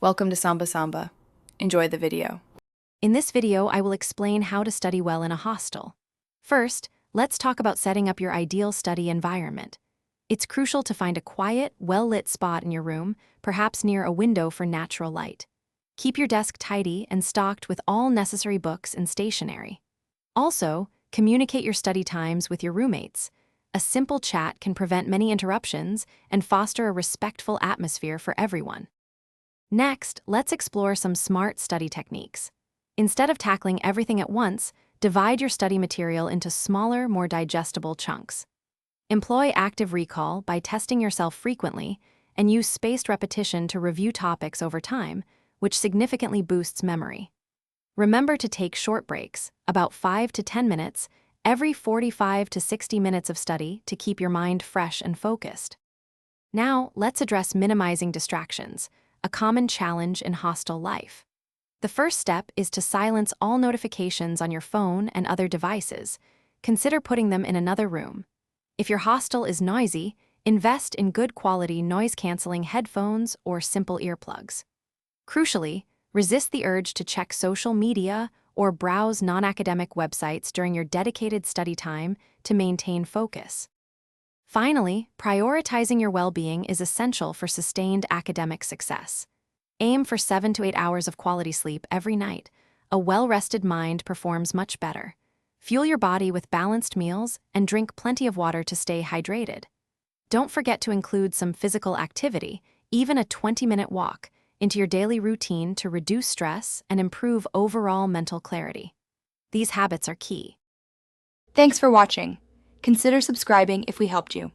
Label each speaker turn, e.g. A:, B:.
A: Welcome to Samba Samba. Enjoy the video.
B: In this video, I will explain how to study well in a hostel. First, let's talk about setting up your ideal study environment. It's crucial to find a quiet, well-lit spot in your room, perhaps near a window for natural light. Keep your desk tidy and stocked with all necessary books and stationery. Also, communicate your study times with your roommates. A simple chat can prevent many interruptions and foster a respectful atmosphere for everyone. Next, let's explore some smart study techniques. Instead of tackling everything at once, divide your study material into smaller, more digestible chunks. Employ active recall by testing yourself frequently, and use spaced repetition to review topics over time, which significantly boosts memory. Remember to take short breaks, about 5 to 10 minutes, every 45 to 60 minutes of study to keep your mind fresh and focused. Now, let's address minimizing distractions, a common challenge in hostel life. The first step is to silence all notifications on your phone and other devices. Consider putting them in another room. If your hostel is noisy, invest in good quality noise-canceling headphones or simple earplugs. Crucially, resist the urge to check social media or browse non-academic websites during your dedicated study time to maintain focus. Finally, prioritizing your well-being is essential for sustained academic success. Aim for 7 to 8 hours of quality sleep every night. A well-rested mind performs much better. Fuel your body with balanced meals and drink plenty of water to stay hydrated. Don't forget to include some physical activity, even a 20-minute walk, into your daily routine to reduce stress and improve overall mental clarity. These habits are key.
A: Thanks for watching. Consider subscribing if we helped you.